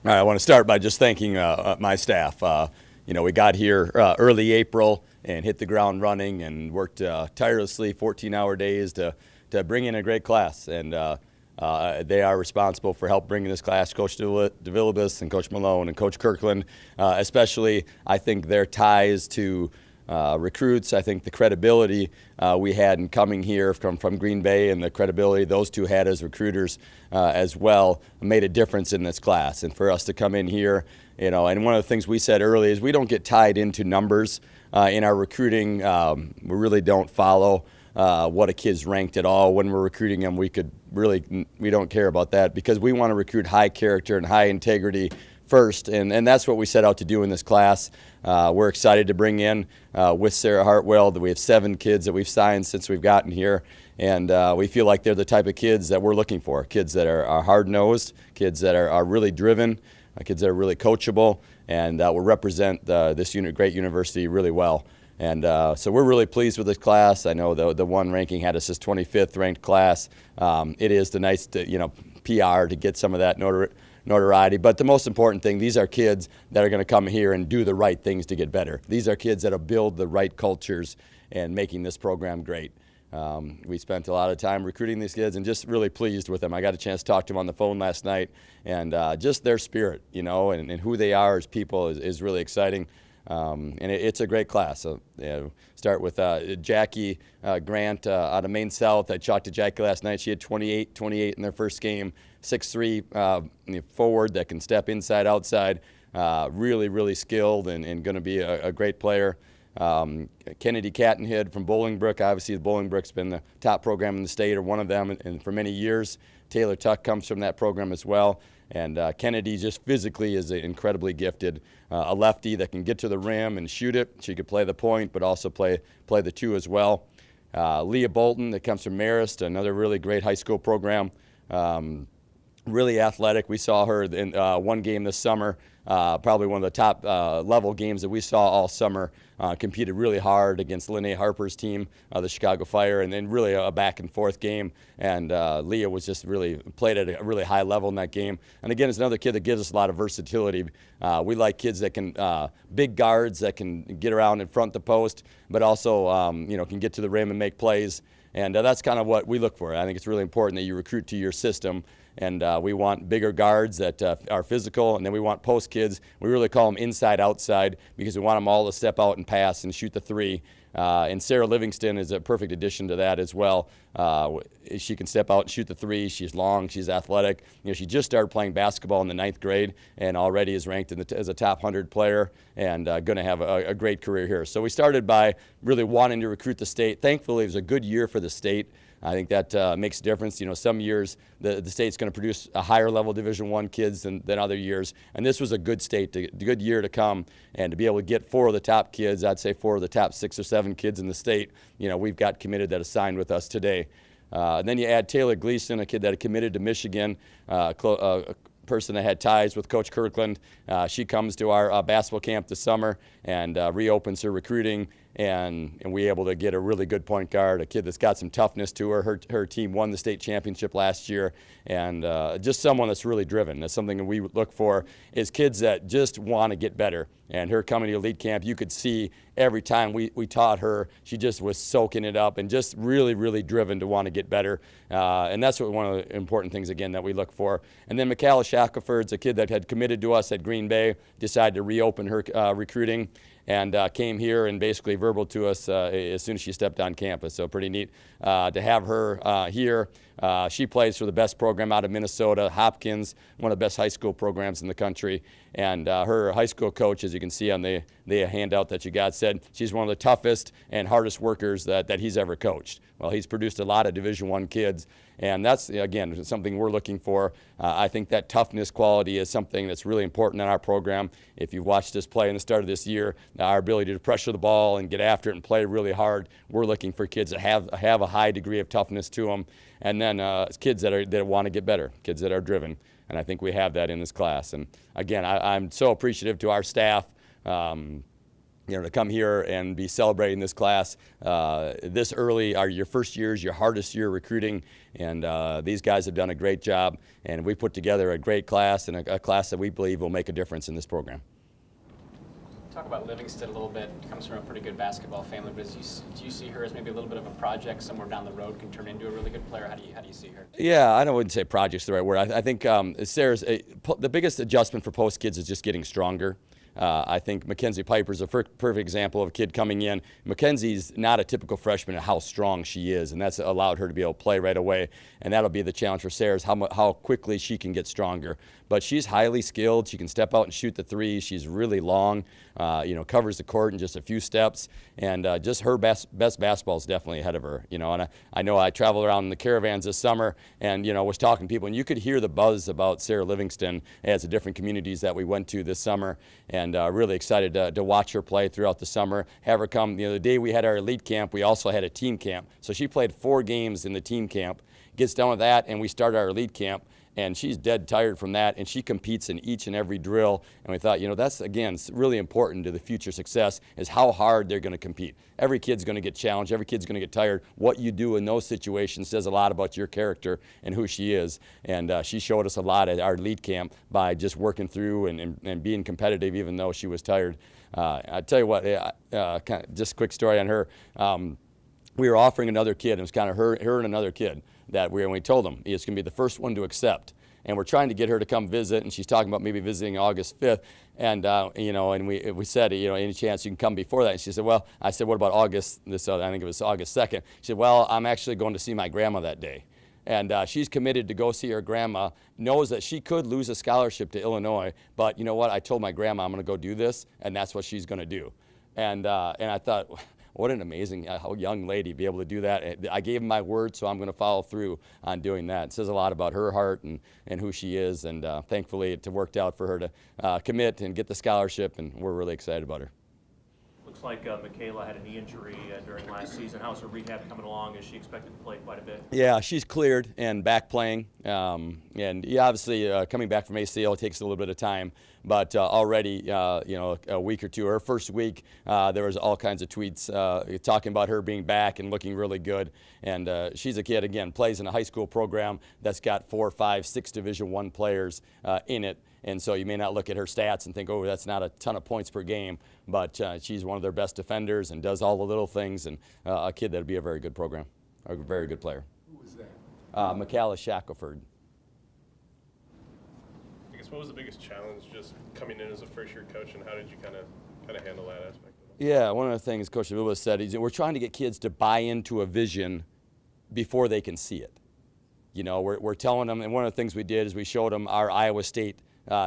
All right, I want to start by just thanking my staff. We got here early April and hit the ground running and worked tirelessly 14-hour days to bring in a great class. And they are responsible for help bringing this class. Coach DeVillibus and Coach Malone and Coach Kirkland, especially, I think their ties to recruits. I think the credibility we had in coming here from Green Bay and the credibility those two had as recruiters as well made a difference in this class. And for us to come in here, and one of the things we said early is we don't get tied into numbers in our recruiting. We really don't follow what a kid's ranked at all. When we're recruiting them, we don't care about that because we want to recruit high character and high integrity first, and that's what we set out to do in this class. We're excited to bring in with Sarah Hartwell. We have 7 kids that we've signed since we've gotten here, and we feel like they're the type of kids that we're looking for. Kids that are hard-nosed, kids that are really driven, kids that are really coachable, and will represent this great university really well. And so we're really pleased with this class. I know the one ranking had us as 25th ranked class. It is the nice PR to get some of that notoriety. But the most important thing, these are kids that are going to come here and do the right things to get better. These are kids that will build the right cultures and making this program great. We spent a lot of time recruiting these kids and just really pleased with them. I got a chance to talk to them on the phone last night, and just their spirit, and who they are as people is really exciting. And it's a great class. So start with Jackie Grant out of Maine South. I talked to Jackie last night. She had 28 in their first game. 6'3" forward that can step inside, outside. Really skilled and going to be a great player. Kennedy Cattenhid from Bolingbrook. Obviously, Bolingbrook's been the top program in the state, or one of them, and for many years. Taylor Tuck comes from that program as well. And Kennedy just physically is incredibly gifted. A lefty that can get to the rim and shoot it. She could play the point, but also play the 2 as well. Leah Bolton that comes from Marist, another really great high school program. Really athletic. We saw her in one game this summer, probably one of the top level games that we saw all summer. Competed really hard against Linnea Harper's team, the Chicago Fire, and then really a back and forth game. And Leah was just really played at a really high level in that game. And again, it's another kid that gives us a lot of versatility. We like kids that can, big guards that can get around in front of the post, but also can get to the rim and make plays. And that's kind of what we look for. I think it's really important that you recruit to your system. And we want bigger guards that are physical, and then we want post kids. We really call them inside-outside because we want them all to step out and pass and shoot the 3. And Sarah Livingston is a perfect addition to that as well. She can step out and shoot the 3. She's long. She's athletic. She just started playing basketball in the 9th grade and already is ranked as a top 100 player and going to have a great career here. So we started by really wanting to recruit the state. Thankfully, it was a good year for the state. I think that makes a difference. Some years the state's going to produce a higher level Division I kids than other years, and this was a good good year to come, and to be able to get 4 of the top kids, I'd say 4 of the top 6 or 7 kids in the state, we've got committed that have signed with us today. And then you add Taylor Gleason, a kid that had committed to Michigan, a person that had ties with Coach Kirkland. She comes to our basketball camp this summer and reopens her recruiting, and we're able to get a really good point guard, a kid that's got some toughness to her. Her team won the state championship last year, and just someone that's really driven. That's something that we look for, is kids that just want to get better. And her coming to elite camp, you could see every time we taught her, she just was soaking it up and just really driven to want to get better. And that's one of the important things, again, that we look for. And then Michaela Shackelford's a kid that had committed to us at Green Bay, decided to reopen her recruiting, and came here and basically verbal to us as soon as she stepped on campus. So pretty neat to have her here. She plays for the best program out of Minnesota, Hopkins, one of the best high school programs in the country. And her high school coach, as you can see on the handout that you got, said she's one of the toughest and hardest workers that he's ever coached. Well, he's produced a lot of Division I kids, and that's, again, something we're looking for. I think that toughness quality is something that's really important in our program. If you've watched us play in the start of this year, our ability to pressure the ball and get after it and play really hard, we're looking for kids that have a high degree of toughness to them, and then kids that want to get better, kids that are driven. And I think we have that in this class. And again, I'm so appreciative to our staff. to come here and be celebrating this class this early are your first years, your hardest year recruiting, and these guys have done a great job, and we put together a great class and a class that we believe will make a difference in this program. Talk about Livingston a little bit. Comes from a pretty good basketball family, but do you see her as maybe a little bit of a project somewhere down the road can turn into a really good player? How do you see her? Yeah, I wouldn't say project's the right word. I think Sarah's the biggest adjustment for post kids is just getting stronger. I think Mackenzie Piper's a perfect example of a kid coming in. Mackenzie's not a typical freshman at how strong she is, and that's allowed her to be able to play right away. And that'll be the challenge for Sarah is how quickly she can get stronger. But she's highly skilled. She can step out and shoot the three. She's really long, covers the court in just a few steps. And just her best basketball is definitely ahead of her. And I know I traveled around in the caravans this summer and, was talking to people. And you could hear the buzz about Sarah Livingston as the different communities that we went to this summer. And really excited to watch her play throughout the summer. Have her come, the day we had our elite camp, we also had a team camp. So she played 4 games in the team camp, gets done with that, and we start our elite camp. And she's dead tired from that, and she competes in each and every drill. And we thought, that's, again, really important to the future success is how hard they're going to compete. Every kid's going to get challenged. Every kid's going to get tired. What you do in those situations says a lot about your character and who she is. And she showed us a lot at our elite camp by just working through and being competitive even though she was tired. I tell you what, just a quick story on her. We were offering another kid, and it was kind of her and another kid that we told them it's going to be the first one to accept. And we're trying to get her to come visit, and she's talking about maybe visiting August 5th. And, and we said, any chance you can come before that? And she said, well, I said, what about August? I think it was August 2nd. She said, well, I'm actually going to see my grandma that day. And she's committed to go see her grandma, knows that she could lose a scholarship to Illinois, but you know what? I told my grandma I'm going to go do this, and that's what she's going to do. And I thought, what an amazing young lady to be able to do that. I gave him my word, so I'm going to follow through on doing that. It says a lot about her heart and who she is, and thankfully it worked out for her to commit and get the scholarship, and we're really excited about her. Looks like Michaela had a knee injury during last season. How's her rehab coming along? Is she expected to play quite a bit? Yeah, she's cleared and back playing. And yeah, obviously coming back from ACL takes a little bit of time. But already, a week or two, her first week, there was all kinds of tweets talking about her being back and looking really good. And she's a kid, again, plays in a high school program that's got 4, 5, 6 Division I players in it. And so you may not look at her stats and think, oh, that's not a ton of points per game. But she's one of their best defenders and does all the little things. And a kid that would be a very good program, a very good player. Who was that? Michaela Shackelford. I guess what was the biggest challenge just coming in as a first-year coach, and how did you kind of handle that aspect of it? Yeah, one of the things Coach Avila said is we're trying to get kids to buy into a vision before they can see it. We're telling them, and one of the things we did is we showed them our Iowa State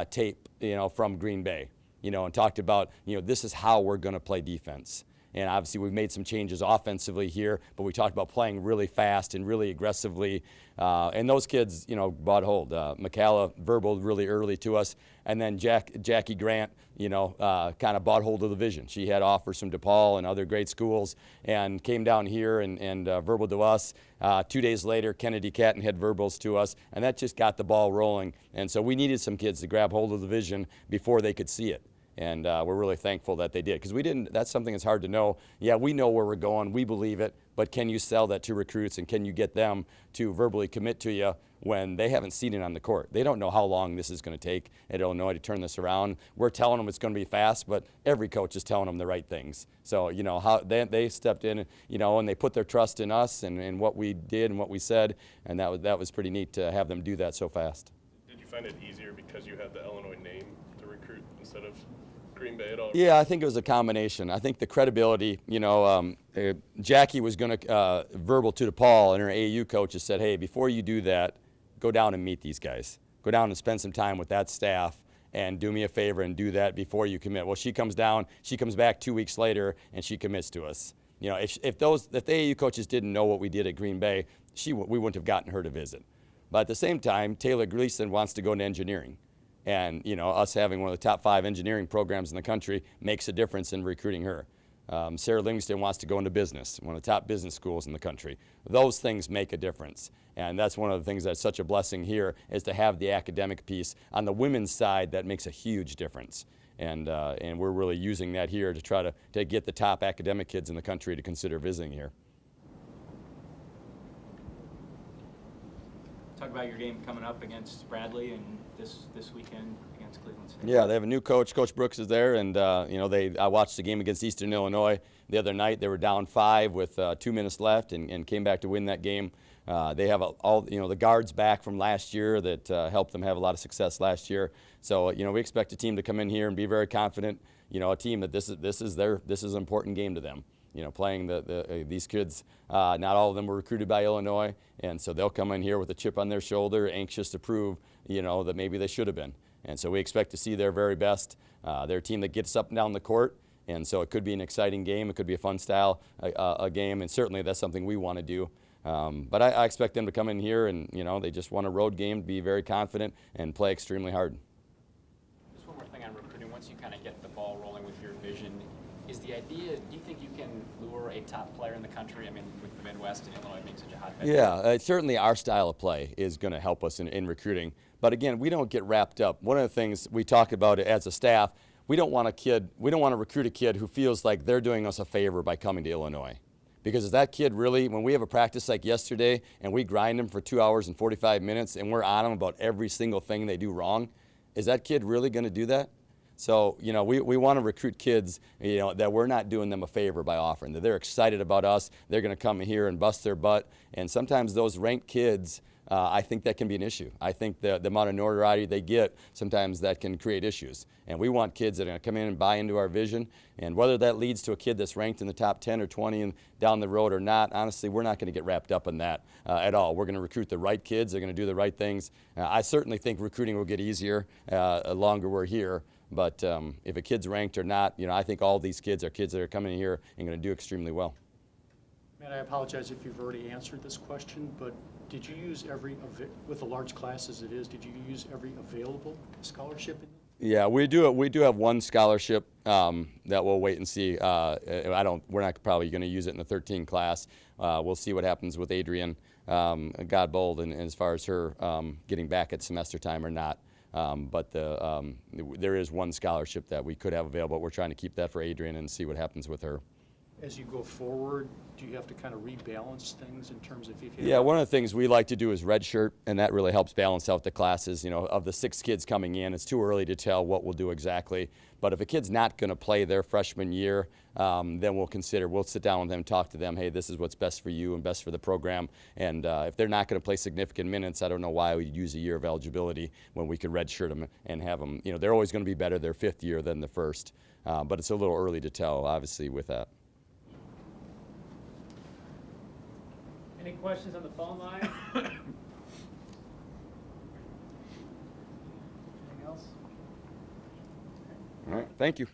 tape, from Green Bay, and talked about, this is how we're going to play defense. And obviously we've made some changes offensively here, but we talked about playing really fast and really aggressively. And those kids, bought hold. Michaela verbaled really early to us. And then Jackie Grant, kind of bought hold of the vision. She had offers from DePaul and other great schools and came down here and verbaled to us. 2 days later, Kennedy Catton had verbals to us, and that just got the ball rolling. And so we needed some kids to grab hold of the vision before they could see it. And we're really thankful that they did, because that's something that's hard to know. Yeah, we know where we're going, we believe it, but can you sell that to recruits, and can you get them to verbally commit to you when they haven't seen it on the court? They don't know how long this is going to take at Illinois to turn this around. We're telling them it's going to be fast, but every coach is telling them the right things. So, how they stepped in, and they put their trust in us and what we did and what we said, and that was pretty neat to have them do that so fast. Did you find it easier because you had the Illinois name to recruit instead of Green Bay at all? Yeah, I think it was a combination. I think the credibility, Jackie was going to verbal to DePaul, and her AAU coaches said, hey, before you do that, go down and meet these guys. Go down and spend some time with that staff and do me a favor and do that before you commit. Well, she comes back 2 weeks later, and she commits to us. If the AAU coaches didn't know what we did at Green Bay, we wouldn't have gotten her to visit. But at the same time, Taylor Gleason wants to go into engineering. And, us having one of the top 5 engineering programs in the country makes a difference in recruiting her. Sarah Livingston wants to go into business, one of the top business schools in the country. Those things make a difference. And that's one of the things that's such a blessing here, is to have the academic piece on the women's side that makes a huge difference. and we're really using that here to try to get the top academic kids in the country to consider visiting here. Talk about your game coming up against Bradley and this weekend against Cleveland State. Yeah, they have a new coach. Coach Brooks is there, and you know, I watched the game against Eastern Illinois the other night. They were down 5 with 2 minutes left, and came back to win that game. They have all the guards back from last year that helped them have a lot of success last year. So we expect a team to come in here and be very confident. A team that this is an important game to them. Playing these kids, not all of them were recruited by Illinois, and so they'll come in here with a chip on their shoulder, anxious to prove, that maybe they should have been. And so we expect to see their very best. They're a team that gets up and down the court, and so it could be an exciting game. It could be a fun style a game, and certainly that's something we want to do. But I expect them to come in here and, they just want a road game, be very confident, and play extremely hard. Just one more thing on recruiting. Once you kind of get the ball rolling with your vision, is the idea, do you think you can lure a top player in the country? I mean, with the Midwest and Illinois being such a hotbed. Yeah, certainly our style of play is going to help us in recruiting. But again, we don't get wrapped up. One of the things we talk about as a staff, we don't want to recruit a kid who feels like they're doing us a favor by coming to Illinois. Because if that kid really, when we have a practice like yesterday and we grind them for 2 hours and 45 minutes and we're on them about every single thing they do wrong, is that kid really going to do that? So, we want to recruit kids, that we're not doing them a favor by offering, that they're excited about us, they're going to come here and bust their butt. And sometimes those ranked kids, I think that can be an issue. I think the amount of notoriety they get, sometimes that can create issues. And we want kids that are going to come in and buy into our vision. And whether that leads to a kid that's ranked in the top 10 or 20 and down the road or not, honestly, we're not going to get wrapped up in that at all. We're going to recruit the right kids. They're going to do the right things. I certainly think recruiting will get easier the longer we're here. But if a kid's ranked or not, I think all these kids are kids that are coming in here and going to do extremely well. Matt, I apologize if you've already answered this question, but did you use with a large class as it is, did you use every available scholarship? Yeah, we do have one scholarship that we'll wait and see. We're not probably going to use it in the 13 class. We'll see what happens with Adrian Godbold and as far as her getting back at semester time or not. But there is one scholarship that we could have available. We're trying to keep that for Adrian and see what happens with her. As you go forward, do you have to kind of rebalance things in terms of if you Yeah, one of the things we like to do is redshirt, and that really helps balance out the classes. Of the 6 kids coming in, it's too early to tell what we'll do exactly. But if a kid's not going to play their freshman year, then we'll sit down with them, talk to them, hey, this is what's best for you and best for the program. And if they're not going to play significant minutes, I don't know why we'd use a year of eligibility when we could redshirt them and have them. They're always going to be better their 5th year than the first. But it's a little early to tell, obviously, with that. Any questions on the phone line? Anything else? All right, thank you.